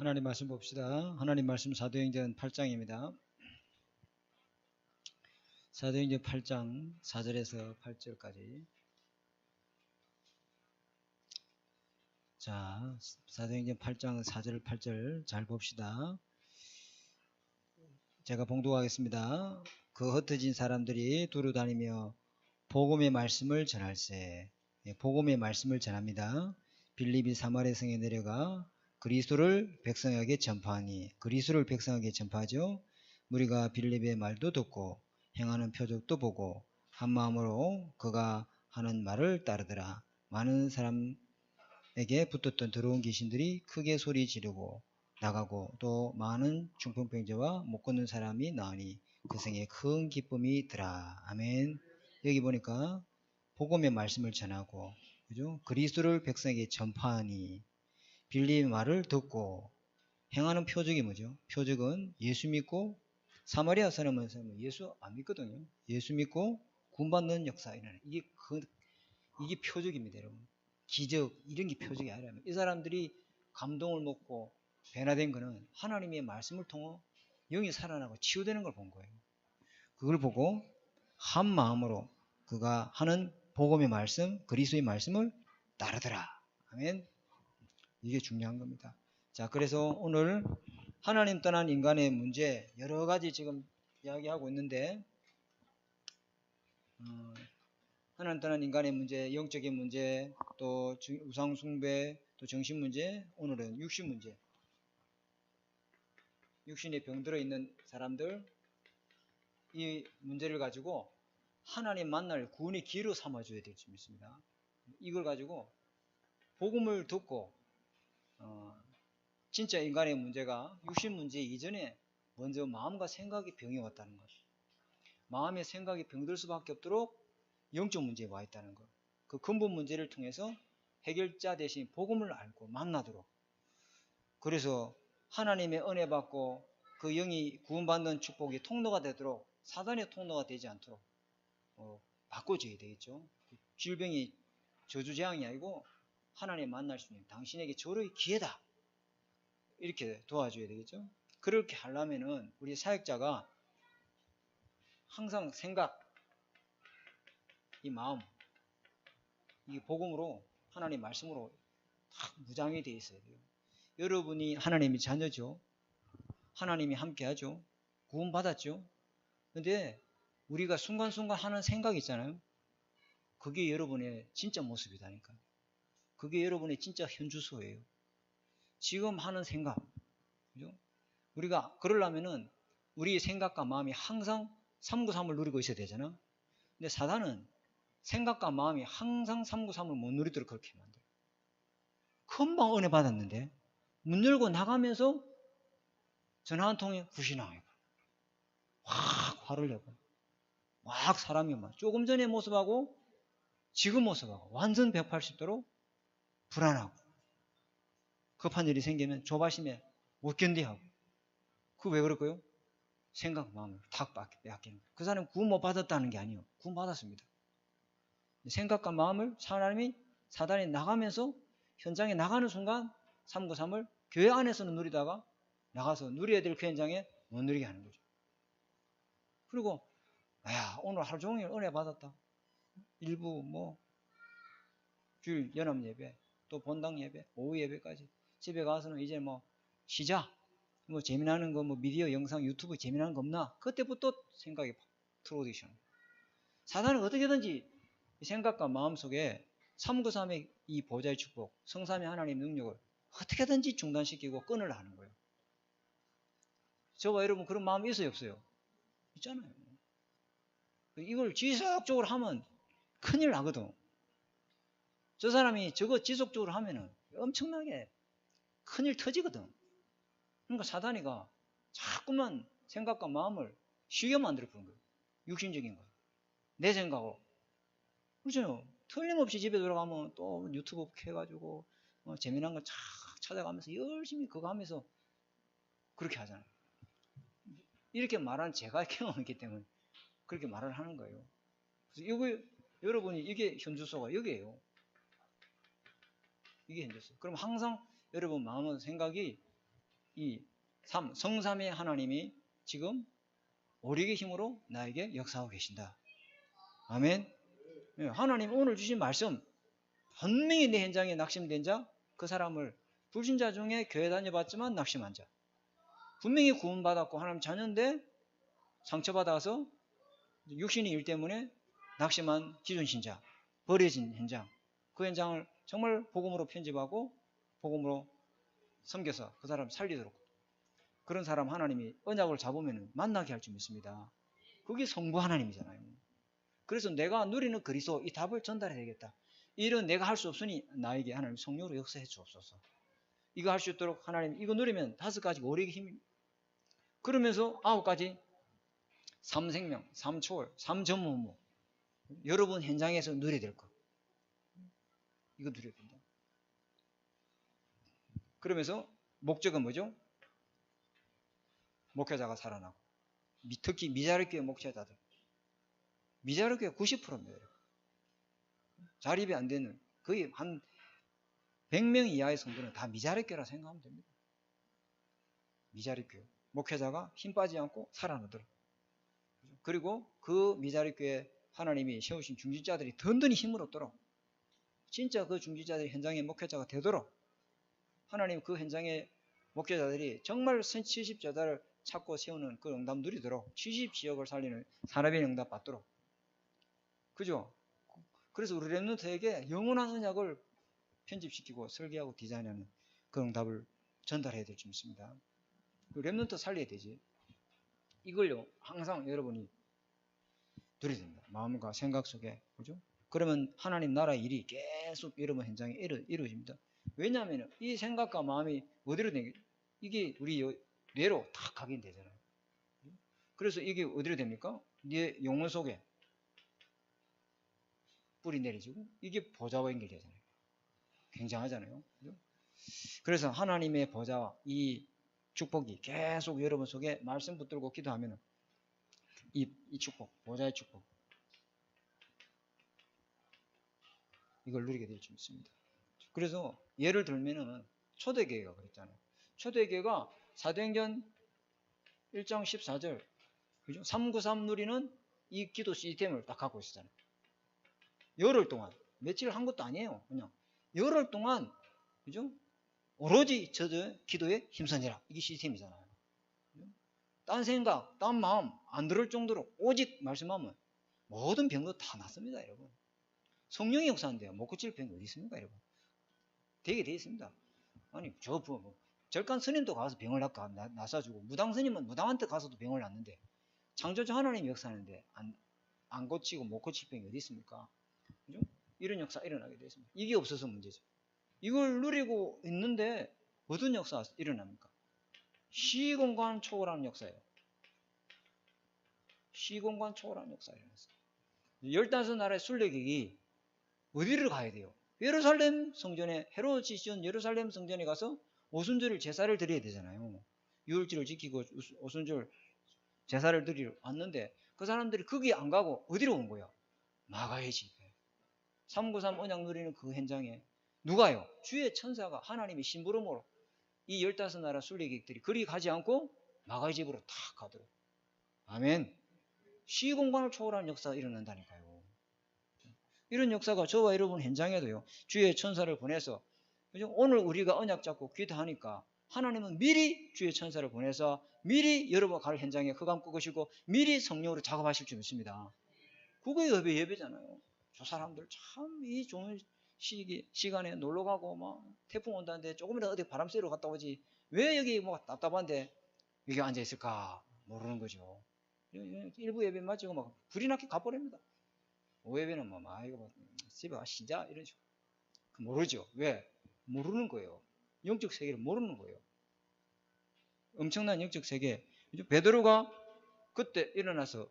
하나님 말씀 봅시다. 하나님 말씀 사도행전 8장입니다. 사도행전 8장 4절에서 8절까지. 자, 사도행전 8장 4절 8절 잘 봅시다. 제가 봉독하겠습니다. 그 흩어진 사람들이 두루 다니며 복음의 말씀을 전할세. 복음의 말씀을 전합니다. 빌립이 사마리아 성에 내려가 그리스도를 백성에게 전파하니, 그리스도를 백성에게 전파하죠. 무리가 빌립의 말도 듣고 행하는 표적도 보고 한 마음으로 그가 하는 말을 따르더라. 많은 사람에게 붙었던 더러운 귀신들이 크게 소리 지르고 나가고 또 많은 중풍병자와 못 걷는 사람이 나으니 그 성에 큰 기쁨이 더라. 아멘. 여기 보니까 복음의 말씀을 전하고, 그죠? 그리스도를 백성에게 전파하니, 빌립의 말을 듣고 행하는 표적이 뭐죠? 표적은 예수 믿고, 사마리아 사람은 예수 안 믿거든요. 예수 믿고 구원받는 역사 일어나는 이게 표적입니다, 여러분. 기적 이런 게 표적이 아니라 이 사람들이 감동을 먹고 변화된 거는 하나님의 말씀을 통해 영이 살아나고 치유되는 걸 본 거예요. 그걸 보고 한 마음으로 그가 하는 복음의 말씀, 그리스도의 말씀을 따르더라. 아멘. 이게 중요한 겁니다. 자, 그래서 오늘 하나님 떠난 인간의 문제 여러 가지 지금 이야기하고 있는데, 하나님 떠난 인간의 문제, 영적인 문제, 또 우상 숭배, 또 정신 문제, 오늘은 육신 문제. 육신에 병들어 있는 사람들, 이 문제를 가지고 하나님 만날 구원의 기회로 삼아줘야 될 줄 믿습니다. 이걸 가지고 복음을 듣고 진짜 인간의 문제가 육신 문제 이전에 먼저 마음과 생각이 병이 왔다는 것, 마음의 생각이 병들 수밖에 없도록 영적 문제에 와 있다는 것, 그 근본 문제를 통해서 해결자 대신 복음을 알고 만나도록, 그래서 하나님의 은혜 받고 그 영이 구원받는 축복이 통로가 되도록, 사단의 통로가 되지 않도록 바꿔줘야 되겠죠. 질병이 저주재앙이 아니고 하나님 만날 수 있는 당신에게 절호의 기회다, 이렇게 도와줘야 되겠죠. 그렇게 하려면은 우리 사역자가 항상 생각, 이 마음, 이 복음으로, 하나님 말씀으로 다 무장이 되어 있어야 돼요. 여러분이 하나님의 자녀죠. 하나님이 함께하죠. 구원받았죠. 근데 우리가 순간순간 하는 생각이 있잖아요. 그게 여러분의 진짜 모습이다니까. 그게 여러분의 진짜 현주소예요. 지금 하는 생각, 그죠? 우리가 그러려면은 우리의 생각과 마음이 항상 393을 누리고 있어야 되잖아. 근데 사단은 생각과 마음이 항상 393을 못 누리도록 그렇게 만들어요. 금방 은혜 받았는데 문 열고 나가면서 전화 한 통에 후시나요. 확 화를 내고 막 사람이 막 조금 전의 모습하고 지금 모습하고 완전 180도로 불안하고, 급한 일이 생기면 조바심에 못 견디하고. 그 왜 그럴까요? 생각 마음을 탁 빼앗기는 거예요. 그 사람은 구원 못 받았다는 게 아니에요. 구원 받았습니다. 생각과 마음을 사단이 나가면서 현장에 나가는 순간 393을 교회 안에서는 누리다가 나가서 누려야 될 그 현장에 못 누리게 하는 거죠. 그리고 오늘 하루 종일 은혜 받았다. 일부 주일 연합 예배, 또 본당 예배, 오후 예배까지 집에 가서는 이제 쉬자. 재미나는 거 미디어 영상 유튜브 재미나는 거 없나? 그때부터 생각이 들어오기 시작합니다. 사단은 어떻게든지 생각과 마음 속에 393의 이 보좌의 축복, 성삼위 하나님의 능력을 어떻게든지 중단시키고 끊으려 하는 거예요. 저와 여러분 그런 마음이 있어요, 없어요? 있잖아요. 이걸 지속적으로 하면 큰일 나거든. 저 사람이 저거 지속적으로 하면은 엄청나게 큰일 터지거든. 그러니까 사단이가 자꾸만 생각과 마음을 쉬게 만들어 보는 거예요. 육신적인 거. 내 생각으로. 그렇죠? 틀림없이 집에 들어가면 또 유튜브 켜가지고 재미난 거 찾아가면서 열심히 그거 하면서 그렇게 하잖아요. 이렇게 말하는 제가 경험했기 때문에 그렇게 말을 하는 거예요. 그래서 여러분이 이게 현주소가 여기에요. 이게 현주소. 그럼 항상 여러분 마음과 생각이 이 성삼의 하나님이 지금 오력의 힘으로 나에게 역사하고 계신다. 아멘. 하나님 오늘 주신 말씀, 분명히 내 현장에 낙심된 자, 그 사람을 불신자 중에 교회 다녀봤지만 낙심한 자, 분명히 구원받았고 하나님 자녀인데 상처받아서 육신의 일 때문에 낙심한 기존 신자, 버려진 현장, 그 현장을 정말 복음으로 편집하고 복음으로 섬겨서 그 사람 살리도록, 그런 사람 하나님이 언약을 잡으면 만나게 할 줄 믿습니다. 그게 성부 하나님이잖아요. 그래서 내가 누리는 그리스도, 이 답을 전달해야 되겠다. 이런 내가 할 수 없으니 나에게 하나님 성령으로 역사해 주옵소서. 이거 할 수 있도록 하나님, 이거 누리면 5가지 오력의 힘이, 그러면서 9가지 3생명, 3초월, 3전무무, 여러분 현장에서 누려야 될 것, 이거 누려야 된다. 그러면서 목적은 뭐죠? 목회자가 살아나고, 특히 미자립교회 목회자들, 미자립교회 90%입니다. 자립이 안 되는 거의 한 100명 이하의 성도는 다 미자립교회라 생각하면 됩니다. 미자립교회 목회자가 힘 빠지지 않고 살아나도록, 그리고 그 미자립교회 하나님이 세우신 중직자들이 든든히 힘을 얻도록, 진짜 그 중직자들이 현장의 목회자가 되도록 하나님 그 현장의 목회자들이 정말 70제자를 찾고 세우는 그 응답 누리도록, 70지역을 살리는 산업의 응답 받도록, 그죠? 그래서 우리 렘넌트에게 영원한 언약을 편집시키고 설계하고 디자인하는 그 응답을 전달해야 될 줄 믿습니다. 렘넌트 살려야 되지. 이걸요 항상 여러분이 누려야 됩니다. 마음과 생각 속에, 그죠? 그러면 하나님 나라의 일이 계속 여러분 현장에 이루어집니다. 왜냐하면 이 생각과 마음이 어디로 되는, 이게 우리 뇌로 다 각인되잖아요. 그래서 이게 어디로 됩니까? 네 영혼 속에 뿌리 내리지고 이게 보좌와 연결되잖아요. 굉장하잖아요. 그죠? 그래서 하나님의 보좌와 이 축복이 계속 여러분 속에 말씀 붙들고 기도하면 이 축복, 보좌의 축복, 이걸 누리게 될 줄 믿습니다. 그래서 예를 들면은 초대교회가 그랬잖아요. 초대교회가 사도행전 1장 14절, 그죠? 393 누리는 이 기도 시스템을 딱 갖고 있었잖아요. 열흘 동안, 며칠 한 것도 아니에요. 그냥 열흘 동안, 그죠? 오로지 저도 기도에 힘쓰니라, 이게 시스템이잖아요. 딴 생각, 딴 마음 안 들을 정도로 오직 말씀하면 모든 병도 다 낫습니다, 여러분. 성령의 역사인데요. 못 고칠 병이 어디 있습니까, 여러분? 되게 돼 있습니다. 아니, 절간 스님도 가서 병을 낫아주고, 무당 스님은 무당한테 가서도 병을 낫는데, 창조주 하나님 역사하는데 안 고치고 못 고칠 병이 어디 있습니까? 그죠? 이런 역사 일어나게 되어 있습니다. 이게 없어서 문제죠. 이걸 누리고 있는데 어떤 역사가 일어납니까? 시공간 초월하는 역사예요. 시공간 초월하는 역사가 일어났어요. 15나라의 순례객이 어디를 가야 돼요? 예루살렘 성전에, 헤롯이 지은 예루살렘 성전에 가서 오순절 제사를 드려야 되잖아요. 유월절을 지키고 오순절 제사를 드리러 왔는데 그 사람들이 거기 안 가고 어디로 온 거예요? 마가의 집에. 393 언약 누리는 그 현장에 누가요? 주의 천사가 하나님의 심부름으로 이 15나라 순례객들이 그리 가지 않고 마가의 집으로 탁 가도록. 아멘. 시공간을 초월하는 역사가 일어난다니까요. 이런 역사가 저와 여러분 현장에도요, 주의 천사를 보내서, 그죠? 오늘 우리가 언약 잡고 기도하니까 하나님은 미리 주의 천사를 보내서 미리 여러분 갈 현장에 흑암 끄시고 미리 성령으로 작업하실 줄 믿습니다. 그게 예배잖아요. 저 사람들 참 이 좋은 시간에 놀러 가고 막 태풍 온다는데 조금이라도 어디 바람 쐬러 갔다 오지 왜 여기 뭐 답답한데 여기 앉아 있을까 모르는 거죠. 일부 예배 마치고 막 불이 나게 가버립니다. 오예배는 뭐 이거 뭐 집에 와 쉬자 이런 식으로. 모르죠. 왜? 모르는 거예요. 영적 세계를 모르는 거예요. 엄청난 영적 세계. 베드로가 그때 일어나서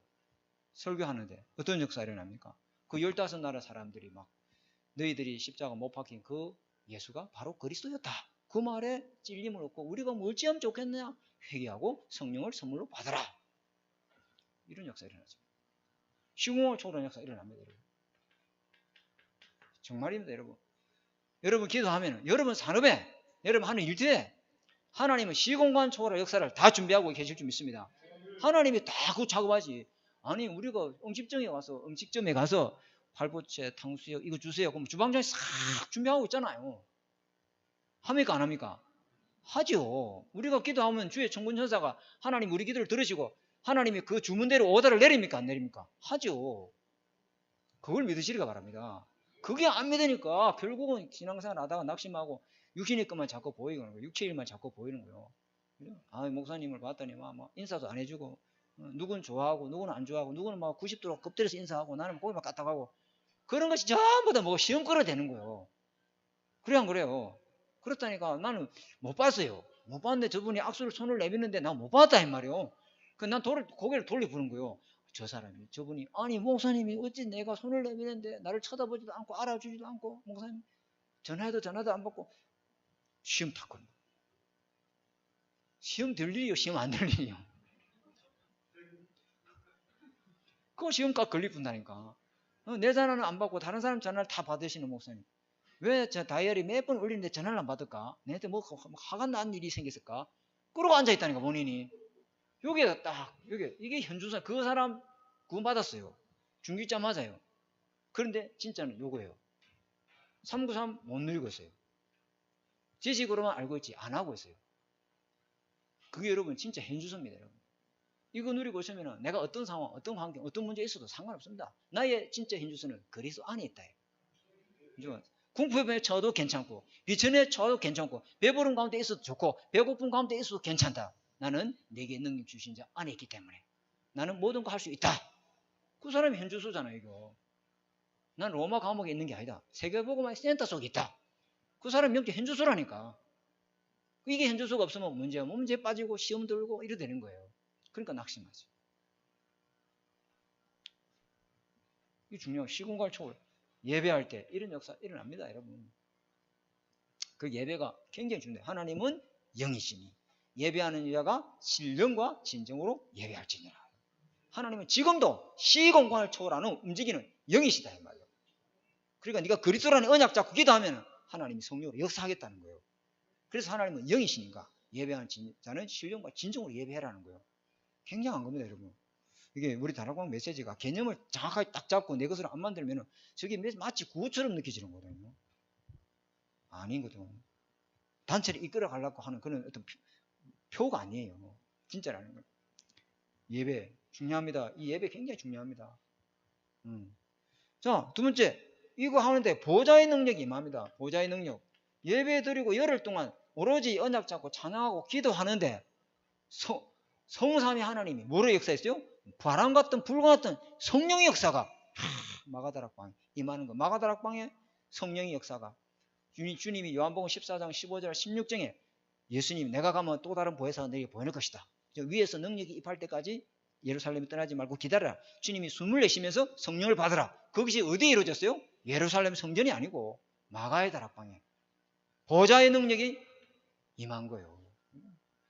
설교하는데 어떤 역사가 일어납니까? 그 15나라 사람들이 막 너희들이 십자가 못 박힌 그 예수가 바로 그리스도였다. 그 말에 찔림을 얻고 우리가 뭘 지으면 좋겠느냐? 회개하고 성령을 선물로 받아라. 이런 역사가 일어나죠. 시공을 초월한 역사가 일어납니다. 여러분. 정말입니다. 여러분. 여러분 기도하면 여러분 산업에 여러분 하는 일들에 하나님은 시공간 초월의 역사를 다 준비하고 계실 줄 믿습니다. 하나님이 다 그 작업하지. 아니 우리가 음식점에 가서 팔보채, 탕수육 이거 주세요. 그럼 주방장이 싹 준비하고 있잖아요. 합니까 안 합니까? 하죠. 우리가 기도하면 주의 천군천사가 하나님 우리 기도를 들으시고 하나님이 그 주문대로 오더를 내립니까 안 내립니까? 하죠. 그걸 믿으시리가 바랍니다. 그게 안 믿으니까 결국은 신앙생활 하다가 낙심하고 육신의 것만 자꾸 보이는 거예요. 육체일만 자꾸 보이는 거예요. 아, 목사님을 봤더니 막 인사도 안 해주고 누구는 좋아하고 누구는 안 좋아하고 누구는 막 90도로 급들여서 인사하고 나는 고기만 까딱하고 그런 것이 전부 다 뭐 시험 끌어대는 거예요. 그래 안 그래요? 그렇다니까 나는 못 봤어요. 못 봤는데 저분이 악수를 손을 내미는데 난 못 봤다 이 말이에요. 난 고개를 돌려보는 거예요. 저 사람이 저분이 아니 목사님이 어찌 내가 손을 내미는데 나를 쳐다보지도 않고 알아주지도 않고 목사님 전화도 안 받고 시험 탔거든요. 시험 될 일이요 시험 안 될 일이요. 그거 시험값 걸릴 뿐다니까. 내 전화는 안 받고 다른 사람 전화를 다 받으시는 목사님. 왜 저 다이어리 몇 번 올리는데 전화를 안 받을까? 내한테 뭐 화가 난 일이 생겼을까? 그러고 앉아있다니까 본인이. 여기에 딱 이게 현주사 그 사람 구원받았어요. 중기자 맞아요. 그런데 진짜는 요거예요. 393 못 누리고 있어요. 지식으로만 알고 있지 안 하고 있어요. 그게 여러분 진짜 현주소입니다. 여러분. 이거 누리고 있으면 내가 어떤 상황, 어떤 환경, 어떤 문제 있어도 상관없습니다. 나의 진짜 현주소는 그리스도 안에 있다. 궁핍에 처해도 괜찮고 비천에 처해도 괜찮고 배부른 가운데 있어도 좋고 배고픈 가운데 있어도 괜찮다. 나는 내게 능력 주신 자 안에 있기 때문에 나는 모든 거 할 수 있다. 그 사람이 현주소잖아요. 이거. 난 로마 감옥에 있는 게 아니다. 세계복음화의 센터 속에 있다. 그 사람이 영적 현주소라니까. 이게 현주소가 없으면 문제에 빠지고 시험 들고 이래 되는 거예요. 그러니까 낙심하지. 이게 중요해요. 시공간 초월. 예배할 때 이런 역사 일어납니다. 여러분. 그 예배가 굉장히 중요해요. 하나님은 영이시니 예배하는 자가 신령과 진정으로 예배할지니라. 하나님은 지금도 시공간을 초월하는 움직이는 영이시다 이 말이에요. 그러니까 네가 그리스도라는 언약 잡고 기도하면 하나님이 성령으로 역사하겠다는 거예요. 그래서 하나님은 영이시니까 예배하는 자는 신령과 진정으로 예배하라는 거예요. 굉장한 겁니다 여러분. 이게 우리 다락방 메시지가 개념을 정확하게 딱 잡고 내 것으로 안 만들면 저게 마치 구호처럼 느껴지는 거거든요. 아니거든. 단체를 이끌어 가려고 하는 그런 어떤 표가 아니에요. 진짜라는 거예요. 예배 중요합니다. 이 예배 굉장히 중요합니다. 자, 두 번째 이거 하는데 보좌의 능력이 임합니다. 보좌의 능력. 예배 드리고 열흘 동안 오로지 언약 잡고 찬양하고 기도하는데 성삼위 하나님이 뭐로 역사했어요? 바람 같은 불 같은 성령의 역사가 마가다락방에 임하는 거. 마가다락방에 성령의 역사가 주님이 요한복음 14장 15절 16장에 예수님이 내가 가면 또 다른 보혜사가 너에게 보이는 것이다. 위에서 능력이 입할 때까지 예루살렘에 떠나지 말고 기다려라. 주님이 숨을 내쉬면서 성령을 받으라. 그것이 어디에 이루어졌어요? 예루살렘 성전이 아니고 마가의 다락방에 보좌의 능력이 임한 거예요.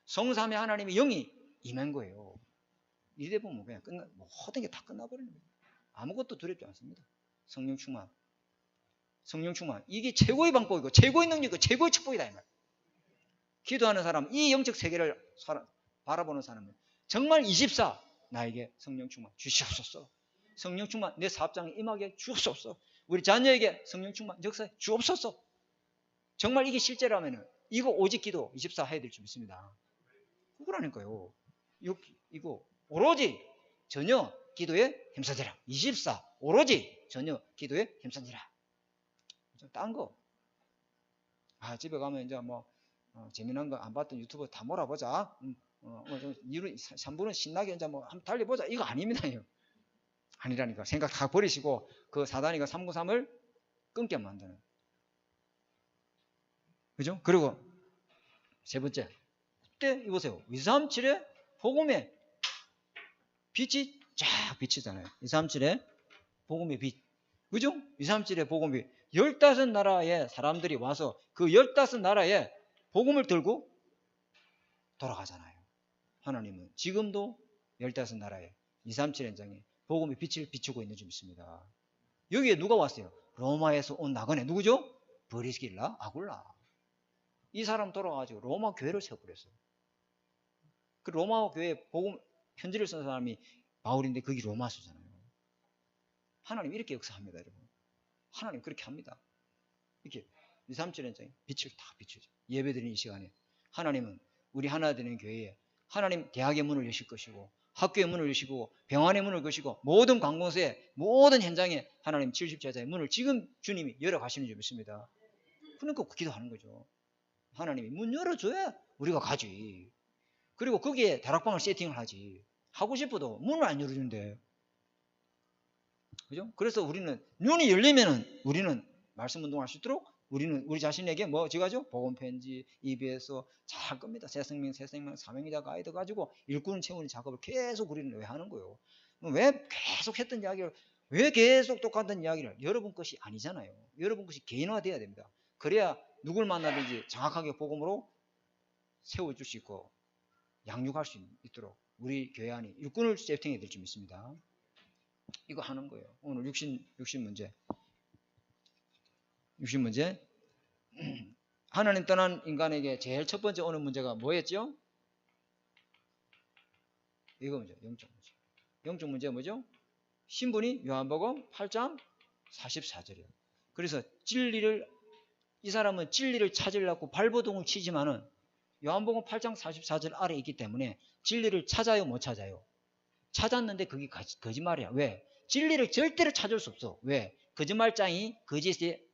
성삼위 하나님의 영이 임한 거예요. 이래 보면 그냥 모든 게 다 끝나버리는 거예요. 아무것도 두렵지 않습니다. 성령 충만. 성령 충만. 이게 최고의 방법이고 최고의 능력이고 최고의 축복이다 이 말. 기도하는 사람, 이 영적 세계를 바라보는 사람은 정말 24 나에게 성령 충만 주시옵소서. 성령 충만 내 사업장에 임하게 주옵소서. 우리 자녀에게 성령 충만 역사에 주옵소서. 정말 이게 실제라면 이거 오직 기도 24 해야 될 줄 믿습니다. 그거라니까요. 이거 오로지 전혀 기도에 힘써지라. 24 오로지 전혀 기도에 힘써지라. 딴 거. 집에 가면 이제 재미난 거 안 봤던 유튜브 다 몰아보자. 3분은 신나게 이제 한번 달려보자. 이거 아닙니다. 이거. 아니라니까. 생각 다 버리시고 그 사단이가 393을 끊게 만드는. 그죠? 그리고 세 번째. 그때 이보세요. 237에 복음의 빛이 쫙 비치잖아요. 237에 복음의 빛. 그죠? 237에 복음의 빛. 15나라의 사람들이 와서 그 15나라에 복음을 들고 돌아가잖아요. 하나님은 지금도 15나라에 237 현장에 복음의 빛을 비추고 있는 줄 믿습니다. 여기에 누가 왔어요? 로마에서 온 나그네. 누구죠? 브리스길라, 아굴라. 이 사람 돌아가가지고 로마 교회를 세워버렸어요. 그 로마 교회에 복음 편지를 쓴 사람이 바울인데 그게 로마서잖아요. 하나님 이렇게 역사합니다, 여러분. 하나님 그렇게 합니다. 이렇게 2, 3절에 빛을 다 비추죠. 예배드리는 이 시간에 하나님은 우리 하나 되는 교회에 하나님 대학의 문을 여실 것이고 학교의 문을 여시고 병원의 문을 여시고 모든 관공서에 모든 현장에 하나님 70제자의 문을 지금 주님이 열어가시는 줄 믿습니다. 그러니까 기도하는 거죠. 하나님이 문 열어줘야 우리가 가지. 그리고 거기에 다락방을 세팅을 하지. 하고 싶어도 문을 안 열어준대. 그죠? 그래서 우리는 눈이 열리면은 우리는 말씀 운동할 수 있도록 우리는 우리 자신에게 뭐 지가죠? 복음 편지, EBS 잘 할 겁니다. 새 생명, 사명이다 가이드 가지고 일꾼 채우는 작업을 계속 우리는 왜 하는 거예요? 왜 계속 했던 이야기를 왜 계속 똑같은 이야기를 여러분 것이 아니잖아요. 여러분 것이 개인화돼야 됩니다. 그래야 누굴 만나든지 정확하게 복음으로 세워줄 수 있고 양육할 수 있도록 우리 교회 안에 일꾼을 세팅해야 될 줄 믿습니다. 이거 하는 거예요. 오늘 육신 문제. 하나님 떠난 인간에게 제일 첫 번째 오는 문제가 뭐였죠? 이거 문제, 영적 문제. 영적 문제가 뭐죠? 신분이 요한복음 8장 44절이에요. 그래서 이 사람은 진리를 찾으려고 발버둥을 치지만은 요한복음 8장 44절 아래에 있기 때문에 진리를 찾아요, 못 찾아요? 찾았는데 그게 거짓말이야. 왜? 진리를 절대로 찾을 수 없어. 왜? 거짓말장이 거짓의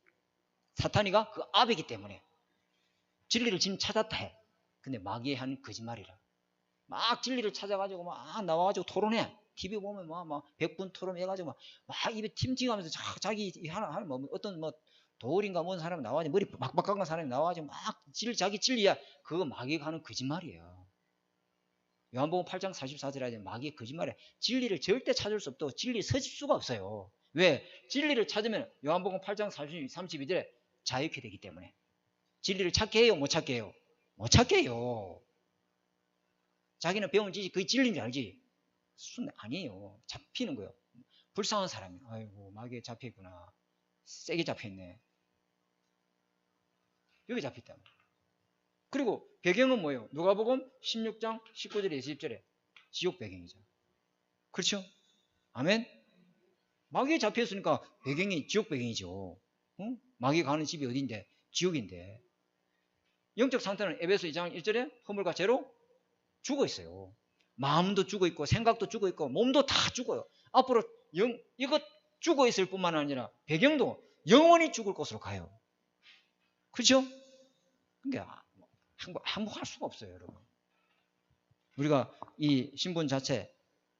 사탄이가 그 앞이기 때문에 진리를 지금 찾았다 해. 근데 마귀의 하는 거짓말이라. 막 진리를 찾아가지고 막 나와가지고 토론해. TV 보면 막 100분 토론 해가지고 막 입에 팀팅하면서 자기 하나 뭐 어떤 뭐 도울인가 뭔 사람이 나와가지고 머리 막박한 사람이 나와가지고 막 자기 진리야. 그거 마귀가 하는 거짓말이에요. 요한복음 8장 44절에 하지 마귀의 거짓말이야. 진리를 절대 찾을 수 없고 진리를 서질 수가 없어요. 왜? 진리를 찾으면 요한복음 8장 32절에 자유케 되기 때문에. 진리를 찾게 해요? 못 찾게 해요? 못 찾게 해요. 자기는 배운 지식이 그게 진리인 줄 알지? 아니에요. 잡히는 거예요. 불쌍한 사람이 아이고 마귀에 잡혀있구나. 세게 잡혀있네. 여기 잡혔다. 그리고 배경은 뭐예요? 누가복음 16장 19절에 20절에 지옥 배경이죠. 그렇죠? 아멘? 마귀에 잡혔으니까 배경이 지옥 배경이죠. 응? 마귀 가는 집이 어딘데? 지옥인데. 영적 상태는 에베소 2장 1절에 허물과 죄로 죽어 있어요. 마음도 죽어 있고 생각도 죽어 있고 몸도 다 죽어요. 앞으로 이거 죽어 있을 뿐만 아니라 배경도 영원히 죽을 곳으로 가요. 그렇죠? 그러니까 항복할 수가 없어요, 여러분. 우리가 이 신분 자체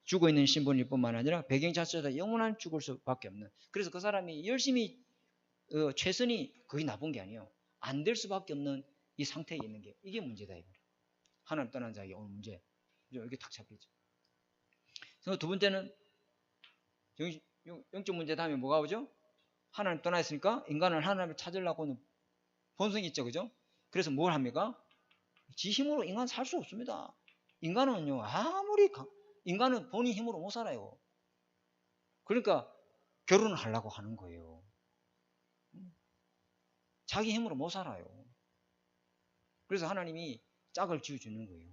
죽어 있는 신분일 뿐만 아니라 배경 자체도 영원한 죽을 수밖에 없는. 그래서 그 사람이 열심히 최선이 그게 나쁜 게 아니에요. 안 될 수밖에 없는 이 상태에 있는 게 이게 문제다 이거예요. 하나님 떠난 자에게 오는 문제. 이게 탁 잡히죠. 그래서 두 번째는 영적 문제 다음에 뭐가 오죠? 하나님 떠나 있으니까 인간을 하나님을 찾으려고는 본성이 있죠, 그죠? 그래서 뭘 합니까? 지 힘으로 인간 살 수 없습니다. 인간은요, 인간은 본인 힘으로 못 살아요. 그러니까 결혼을 하려고 하는 거예요. 자기 힘으로 못 살아요. 그래서 하나님이 짝을 지어주는 거예요.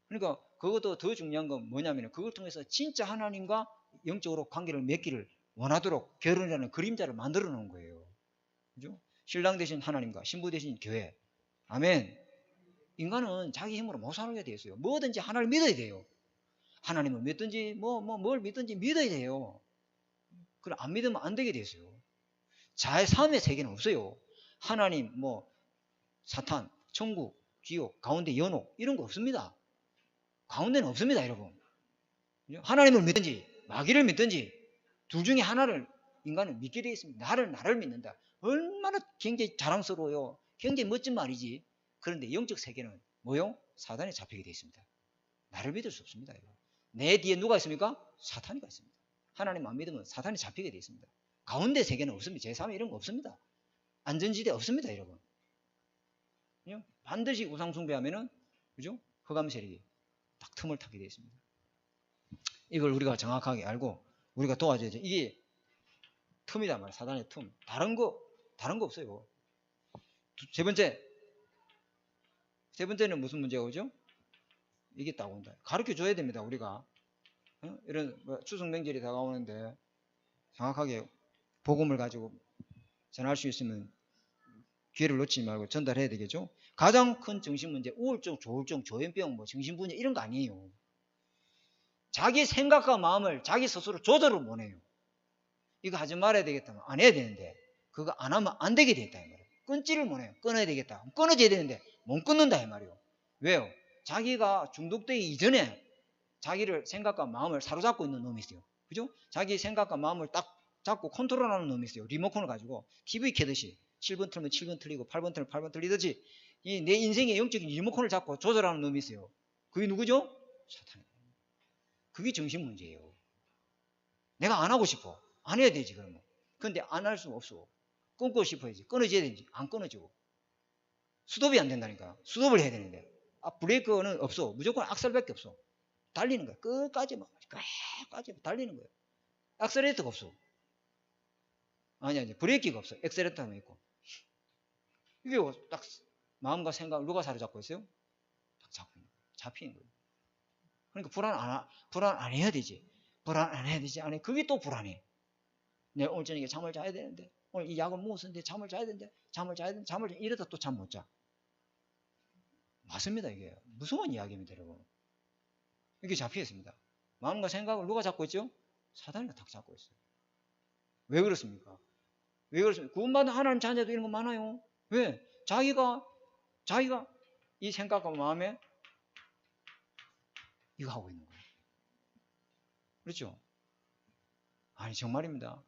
그러니까 그것도 더 중요한 건 뭐냐면 그걸 통해서 진짜 하나님과 영적으로 관계를 맺기를 원하도록 결혼이라는 그림자를 만들어 놓은 거예요. 그죠? 신랑 대신 하나님과 신부 대신 교회. 아멘. 인간은 자기 힘으로 못 살게 되어 있어요. 뭐든지 하나님을 믿어야 돼요. 하나님을 믿든지 뭘 믿든지 믿어야 돼요. 그걸 안 믿으면 안 되게 되어 있어요. 자의 삶의 세계는 없어요. 하나님, 사탄, 천국, 지옥, 가운데 연옥 이런 거 없습니다. 가운데는 없습니다, 여러분. 하나님을 믿든지 마귀를 믿든지 둘 중에 하나를 인간은 믿게 되어 있습니다. 나를 믿는다. 얼마나 굉장히 자랑스러워요. 굉장히 멋진 말이지. 그런데 영적 세계는 뭐요? 사단에 잡히게 되어 있습니다. 나를 믿을 수 없습니다, 여러분. 내 뒤에 누가 있습니까? 사탄이가 있습니다. 하나님 안 믿으면 사탄이 잡히게 되어 있습니다. 가운데 세계는 없습니다. 제3의 이런 거 없습니다. 안전지대 없습니다, 여러분. 반드시 우상숭배하면은, 그죠? 흑암 세력이 딱 틈을 타게 되어 있습니다. 이걸 우리가 정확하게 알고 우리가 도와줘야죠. 이게 틈이다 말이야. 사단의 틈. 다른 거 없어요. 세 번째, 세 번째는 무슨 문제가 오죠? 이게 딱 온다. 가르쳐 줘야 됩니다, 우리가. 이런 추석 명절이 다가오는데 정확하게 복음을 가지고 전할 수 있으면 기회를 놓치지 말고 전달해야 되겠죠. 가장 큰 정신문제, 우울증, 조울증, 조현병, 뭐 정신분열 이런 거 아니에요. 자기 생각과 마음을 자기 스스로 조절을 못해요. 이거 하지 말아야 되겠다면 안 해야 되는데 그거 안 하면 안 되게 됐다 이 말이에요. 끊지를 못해요. 끊어야 되겠다. 끊어져야 되는데 못 끊는다 이 말이에요. 왜요? 자기가 중독되기 이전에 자기를 생각과 마음을 사로잡고 있는 놈이 있어요. 그죠? 자기 생각과 마음을 딱 잡고 컨트롤하는 놈이 있어요. 리모컨을 가지고 TV 켜듯이 7번 틀면 7번 틀리고 8번 틀면 8번 틀리듯이 이 내 인생의 영적인 리모컨을 잡고 조절하는 놈이 있어요. 그게 누구죠? 사탄. 그게 정신 문제예요. 내가 안 하고 싶어. 안 해야 되지 그러면. 근데 안 할 수가 없어. 끊고 싶어야지. 끊어져야 되지. 안 끊어지고. 스톱이 안 된다니까. 스톱을 해야 되는데. 브레이크는 없어. 무조건 악셀밖에 없어. 달리는 거야. 끝까지 막 끝까지 달리는 거야. 악셀레이터가 없어. 아니 브레이크가 없어. 엑셀레이터만 있고. 이게 딱 마음과 생각을 누가 사로잡고 있어요? 딱 잡히는 거예요. 그러니까 불안 안 해야 되지. 불안 안 해야 되지. 아니 그게 또 불안해. 내가 오늘 저녁에 잠을 자야 되는데 오늘 이 약을 먹었는데 잠을 자야 되는데 이러다 또 잠 못 자. 맞습니다. 이게 무서운 이야기입니다 여러분. 이게 잡혀 있습니다. 마음과 생각을 누가 잡고 있죠? 사단이 딱 잡고 있어요. 왜 그렇습니까? 왜 그렇습니까? 구원받은 하나님 자녀도 이런 거 많아요. 왜? 자기가 이 생각과 마음에 이거 하고 있는 거예요. 그렇죠? 아니 정말입니다.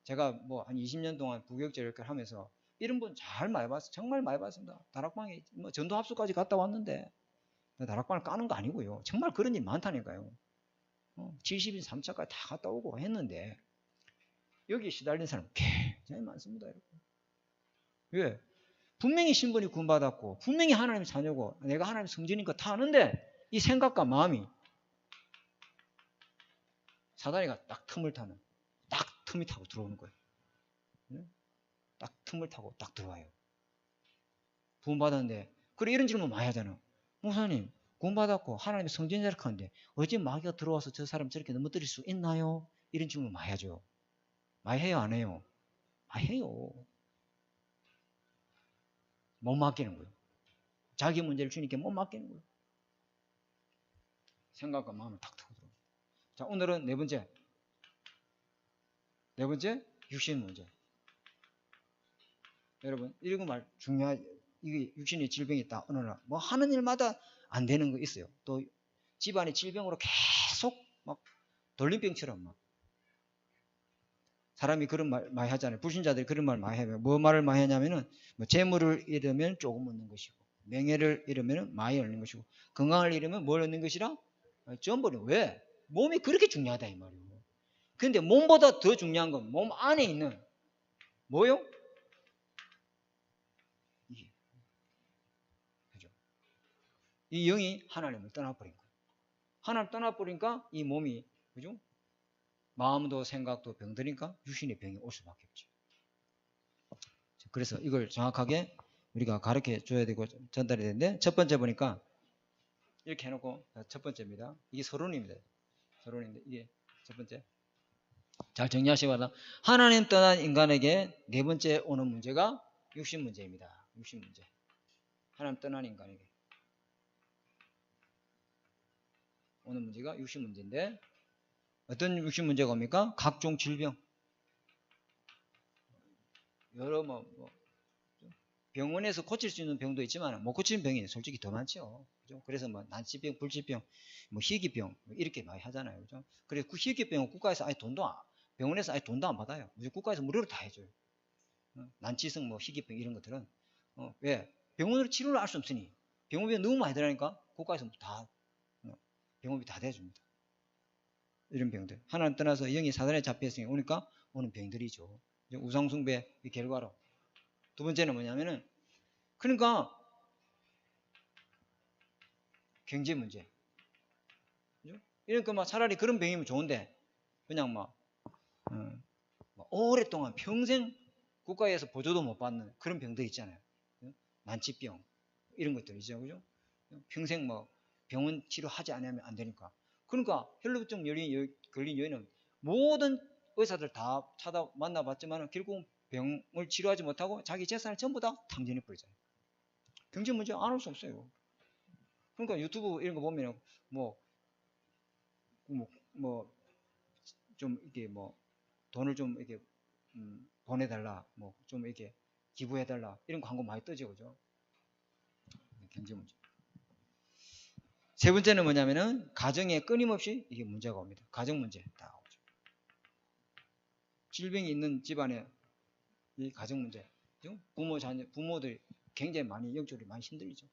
제가 뭐 한 20년 동안 부교육자 이렇게 하면서 이런 분 잘 많이 봤어요. 정말 많이 봤습니다. 다락방에 뭐 전도 합수까지 갔다 왔는데 다락방을 까는 거 아니고요. 정말 그런 일 많다니까요. 70인 3차까지 다 갔다 오고 했는데 여기에 시달린 사람 굉장히 많습니다. 여러분. 왜? 분명히 신분이 구원받았고 분명히 하나님 자녀고 내가 하나님 성전이니까 다 아는데 이 생각과 마음이 사단이가 딱 틈을 타고 들어오는 거예요. 딱 틈을 타고 딱 들어와요. 구원받았는데 그래 이런 질문 많이 하잖아. 목사님 구원받았고 하나님의 성전자를 하는데 어째 마귀가 들어와서 저 사람 저렇게 넘어뜨릴 수 있나요? 이런 질문 많이 하죠. 많이 해요 안 해요? 많이 해요. 못 맡기는 거예요. 자기 문제를 주님께 못 맡기는 거예요. 생각과 마음을 탁 타고 들어옵니다. 자 오늘은 네 번째 육신 문제. 여러분 이런 말 중요하죠. 이게 육신의 질병이 있다. 어느 날 뭐 하는 일마다 안 되는 거 있어요. 또 집안의 질병으로 계속 막 돌림병처럼 막 사람이 그런 말 많이 하잖아요. 불신자들이 그런 말 많이 해요. 뭐 말을 많이 하냐면은 뭐 재물을 잃으면 조금 얻는 것이고 명예를 잃으면 많이 얻는 것이고 건강을 잃으면 뭘 얻는 것이라? 전부는 왜? 몸이 그렇게 중요하다 이 말이에요. 근데 몸보다 더 중요한 건 몸 안에 있는 뭐요? 이게 그죠? 이 영이 하나님을 떠나버린 거예요. 하나님 떠나버리니까 이 몸이 그죠? 마음도 생각도 병들니까 육신의 병이 올 수밖에 없죠. 그래서 이걸 정확하게 우리가 가르쳐 줘야 되고 전달해야 되는데 첫 번째 보니까 이렇게 해놓고 첫 번째입니다. 이게 서론입니다. 서론인데 이게 첫 번째. 잘 정리하시기 바랍니다. 하나님 떠난 인간에게 네 번째 오는 문제가 육신 문제입니다. 육신 문제. 하나님 떠난 인간에게 오는 문제가 육신 문제인데 어떤 육신 문제가 옵니까? 각종 질병. 여러 병원에서 고칠 수 있는 병도 있지만 못 고치는 병이 솔직히 더 많죠. 그죠? 그래서 뭐 난치병, 불치병, 뭐 희귀병 이렇게 많이 하잖아요. 그죠? 그래서 그 희귀병은 국가에서 아예 병원에서 아예 돈도 안 받아요. 국가에서 무료로 다 해줘요. 난치성 뭐 희귀병 이런 것들은 왜? 병원으로 치료를 할 수 없으니 병원비가 너무 많이 들어가니까 국가에서 다 병원비 다 대줍니다. 이런 병들. 하나님 떠나서 영이 사단에 잡혀있으니 오니까 오는 병들이죠. 우상숭배 이 결과로. 두 번째는 뭐냐면은 그러니까 경제 문제. 그죠? 이러니까 막 차라리 그런 병이면 좋은데 그냥 막 오랫동안 평생 국가에서 보조도 못 받는 그런 병들 있잖아요. 난치병 이런 것들이죠. 그죠? 평생 뭐 병원 치료하지 않으면 안 되니까. 그러니까 혈루증 걸린 여인은 모든 의사들 다 만나봤지만 결국 병을 치료하지 못하고 자기 재산을 전부 다 탕진해 버리잖아요. 경제 문제 안 할 수 없어요. 그러니까 유튜브 이런 거 보면 좀 이렇게 돈을 좀 이렇게 보내달라, 좀 이렇게 기부해달라 이런 광고 많이 뜨죠, 그죠? 경제 문제. 세 번째는 뭐냐면은 가정에 끊임없이 이게 문제가 옵니다. 가정 문제 다 오죠. 질병이 있는 집안에 이 가정 문제, 부모들이 굉장히 많이 영적으로 많이 힘들죠.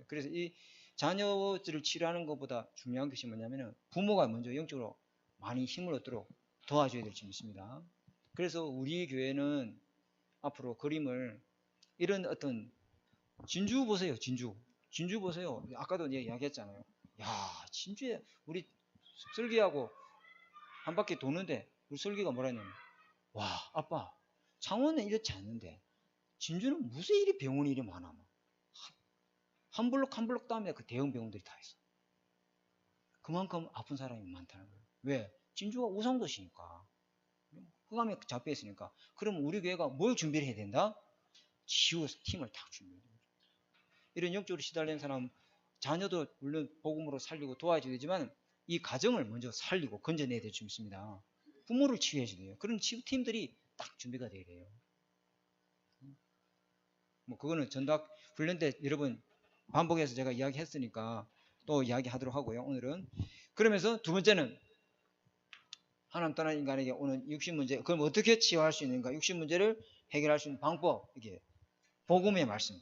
그래서 이 자녀들을 치료하는 것보다 중요한 것이 뭐냐면은 부모가 먼저 영적으로 많이 힘을 얻도록 도와줘야 될 점이 있습니다. 그래서 우리 교회는 앞으로 그림을 이런 어떤 진주 보세요. 진주 보세요. 아까도 이야기했잖아요. 야, 진주에 우리 설교하고 한 바퀴 도는데 우리 설교가 뭐라 했냐면, 와, 아빠, 창원은 이렇지 않는데 진주는 무슨 일이 병원이 이리 많아. 한 블록 한 블록 다음에 그 대형 병원들이 다 있어. 그만큼 아픈 사람이 많다는 거예요. 왜? 진주가 우상도시니까. 흑암에 잡혀 있으니까. 그럼 우리 교회가 뭘 준비를 해야 된다? 치유 팀을 딱 준비해야 됩니다. 이런 영적으로 시달리는 사람, 자녀도 물론 복음으로 살리고 도와줘야 되지만 이 가정을 먼저 살리고 건져내야 될 줄 믿습니다. 부모를 치유해야 돼요. 그런 치유팀들이 딱 준비가 돼야 돼요. 그거는 전도학 훈련 때 여러분 반복해서 제가 이야기했으니까 또 이야기하도록 하고요. 오늘은. 그러면서 두 번째는 하나님 떠난 인간에게 오는 육신 문제. 그럼 어떻게 치유할 수 있는가? 육신 문제를 해결할 수 있는 방법. 이게 복음의 말씀.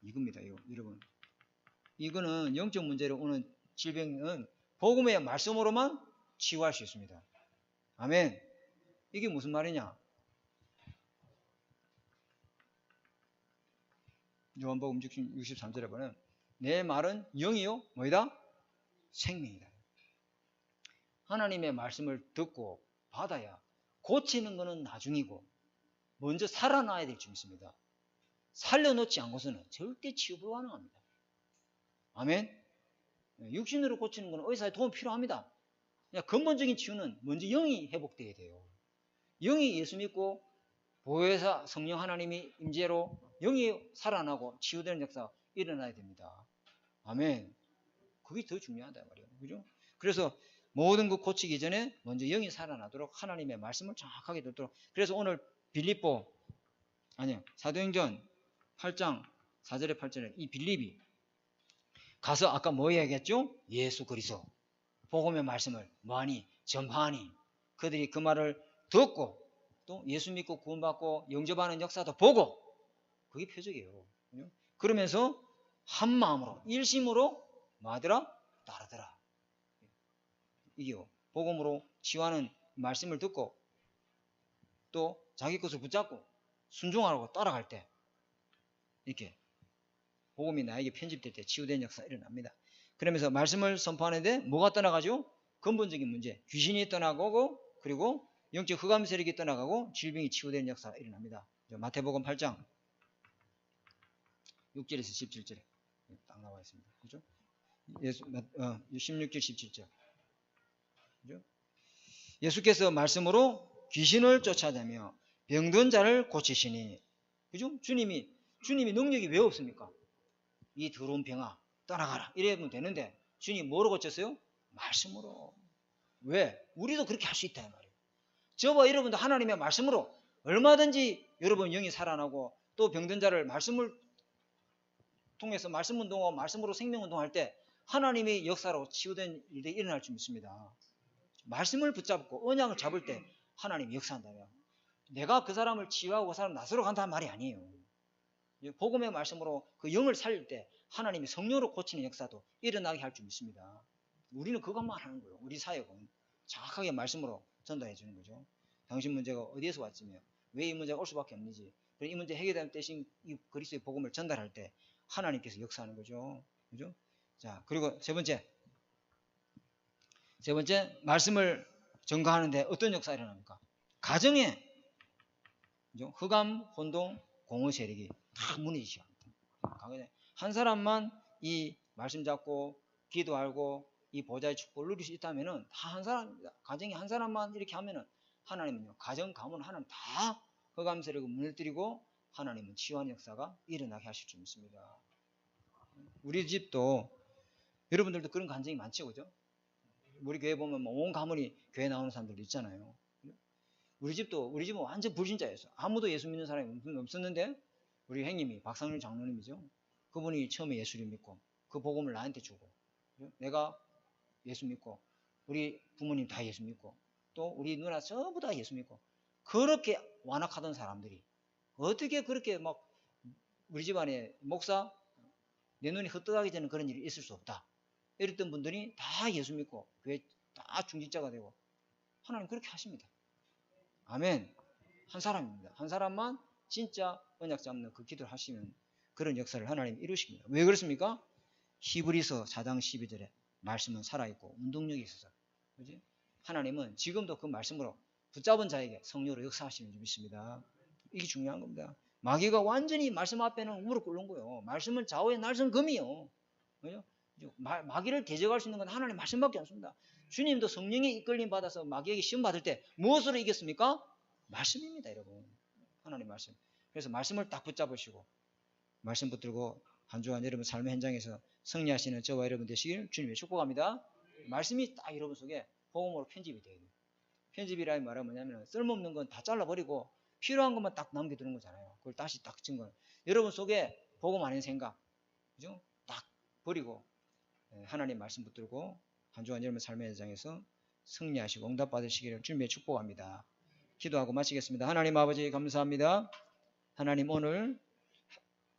이겁니다. 여러분. 이거는 영적 문제로 오는 질병은 복음의 말씀으로만 치유할 수 있습니다. 아멘. 이게 무슨 말이냐? 요한복음 63절에 보면 내 말은 영이요 뭐이다? 생명이다. 하나님의 말씀을 듣고 받아야 고치는 것은 나중이고 먼저 살아나야 될 줄 믿습니다. 살려놓지 않고서는 절대 치유 불가능합니다. 아멘. 육신으로 고치는 것은 의사의 도움 필요합니다. 근본적인 치유는 먼저 영이 회복돼야 돼요. 영이 예수 믿고 보혜사 성령 하나님이 임재로 영이 살아나고 치유되는 역사가 일어나야 됩니다. 아멘. 그게 더 중요하다 말이에요. 그죠? 그래서 모든 것 고치기 전에 먼저 영이 살아나도록 하나님의 말씀을 정확하게 듣도록. 그래서 오늘 사도행전 8장 4절에 8절에 이 빌립이 가서 아까 뭐 이야기했죠? 예수 그리스도 복음의 말씀을 뭐하니? 전파하니. 그들이 그 말을 듣고 또 예수 믿고 구원받고 영접하는 역사도 보고 그게 표적이에요. 그러면서 한 마음으로 일심으로 뭐하더라? 따르더라. 이게요. 복음으로 치유하는 말씀을 듣고 또 자기 것을 붙잡고 순종하라고 따라갈 때 이렇게 복음이 나에게 편집될 때 치유된 역사가 일어납니다. 그러면서 말씀을 선포하는데 뭐가 떠나가죠? 근본적인 문제. 귀신이 떠나가고 그리고 영적 흑암 세력이 떠나가고 질병이 치유되는 역사가 일어납니다. 마태복음 8장 6절에서 17절에 딱 나와 있습니다. 그죠? 16절 17절. 그죠? 예수께서 말씀으로 귀신을 쫓아내며 병든 자를 고치시니. 그죠? 주님이 능력이 왜 없습니까? 이 더러운 병아 떠나가라 이러면 되는데 주님이 뭐로 고쳤어요? 말씀으로. 왜? 우리도 그렇게 할 수 있다 이 말이에요. 저와 여러분도 하나님의 말씀으로 얼마든지 여러분 영이 살아나고 또 병든 자를 말씀을 통해서 말씀 운동하고 말씀으로 생명 운동할 때 하나님의 역사로 치유된 일들이 일어날 줄 믿습니다. 말씀을 붙잡고 언약을 잡을 때 하나님이 역사한다면 내가 그 사람을 치유하고 그 사람 나서러 간다는 말이 아니에요. 복음의 말씀으로 그 영을 살릴 때 하나님이 성령으로 고치는 역사도 일어나게 할 줄 믿습니다. 우리는 그것만 하는 거예요. 우리 사역은 정확하게 말씀으로 전달해 주는 거죠. 당신 문제가 어디에서 왔으며 왜 이 문제가 올 수밖에 없는지, 이 문제 해결되는 대신 이 그리스도의 복음을 전달할 때 하나님께서 역사하는 거죠. 그죠? 자, 그리고 세 번째 말씀을 전가하는데 어떤 역사가 일어납니까? 가정에 그죠? 흑암, 혼동, 공허 세력이 다 무너지셔야 합니다. 강해져요. 한 사람만 이 말씀 잡고 기도하고 이 보좌의 축복을 누릴 수 있다면은 다 한 사람입니다. 가정이 한 사람만 이렇게 하면은 하나님은요, 가정 가문 하나님 다 흑암 세력을 무너뜨리고 하나님은 치유하는 역사가 일어나게 하실 줄 믿습니다. 우리 집도 여러분들도 그런 간증이 많죠, 그죠? 우리 교회 보면 뭐 온 가문이 교회 나오는 사람들도 있잖아요. 우리 집은 완전 불신자였어. 아무도 예수 믿는 사람이 없었는데 우리 형님이 박상률 장로님이죠. 그분이 처음에 예수를 믿고 그 복음을 나한테 주고 내가 예수 믿고 우리 부모님 다 예수 믿고 또 우리 누나 전부 다 예수 믿고 그렇게 완악하던 사람들이 어떻게 그렇게 막 우리 집안에 목사 내 눈이 헛떡하게 되는 그런 일이 있을 수 없다. 이랬던 분들이 다 예수 믿고 교회 다 중직자가 되고 하나님 그렇게 하십니다. 아멘. 한 사람입니다. 한 사람만 진짜 언약 잡는 그 기도를 하시면 그런 역사를 하나님 이루십니다. 왜 그렇습니까? 히브리서 4장 12절에 말씀은 살아있고 운동력이 있어서 그지? 하나님은 지금도 그 말씀으로 붙잡은 자에게 성령으로 역사하시는 줄 믿습니다. 이게 중요한 겁니다. 마귀가 완전히 말씀 앞에는 무릎 꿇는 거예요. 말씀은 좌우의 날선 금이요. 그죠? 마귀를 대적할 수 있는 건 하나님 말씀밖에 없습니다. 주님도 성령의 이끌림 받아서 마귀에게 시험 받을 때 무엇으로 이겼습니까? 말씀입니다, 여러분. 하나님 말씀. 그래서 말씀을 딱 붙잡으시고 말씀 붙들고 한 주간 여러분 삶의 현장에서 승리하시는 저와 여러분 되시길 주님의 축복합니다. 말씀이 딱 여러분 속에 복음으로 편집이 돼야 돼요. 편집이라는 말은 뭐냐면 쓸모없는 건 다 잘라버리고 필요한 것만 딱 남겨두는 거잖아요. 그걸 다시 딱 증거. 여러분 속에 복음 아닌 생각, 그죠? 딱 버리고 하나님 말씀 붙들고 한 주간 여러분 삶의 현장에서 승리하시고 응답 받으시기를 주님의 축복합니다. 기도하고 마치겠습니다. 하나님 아버지 감사합니다. 하나님 오늘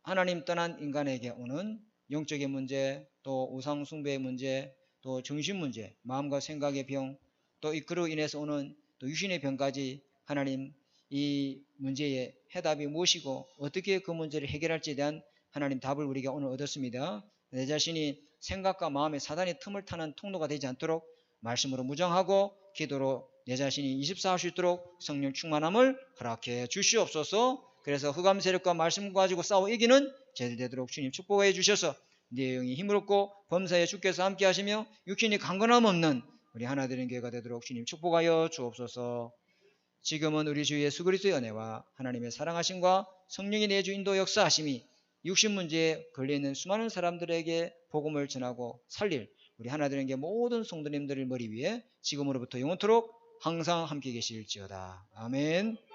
하나님 떠난 인간에게 오는 영적인 문제, 또 우상 숭배의 문제, 또 정신 문제, 마음과 생각의 병, 또 그로 인해서 오는 또 유신의 병까지 하나님 이 문제의 해답이 무엇이고 어떻게 그 문제를 해결할지에 대한 하나님 답을 우리가 오늘 얻었습니다. 내 자신이 생각과 마음의 사단의 틈을 타는 통로가 되지 않도록 말씀으로 무장하고 기도로 내 자신이 24 할 수 있도록 성령 충만함을 허락해 주시옵소서. 그래서 흑암 세력과 말씀 가지고 싸워 이기는 제들 되도록 주님 축복해 주셔서 내 영이 힘을얻고 범사에 주께서 함께 하시며 육신이 강건함 없는 우리 하나 되는 교회가 되도록 주님 축복하여 주옵소서. 지금은 우리 주 예수 그리스도의 은혜와 하나님의 사랑하심과 성령의 내주 인도 역사하심이 육신 문제에 걸려있는 수많은 사람들에게 복음을 전하고 살릴 우리 하나 되는 게 모든 성도님들의 머리 위에 지금으로부터 영원토록 항상 함께 계실지어다. 아멘.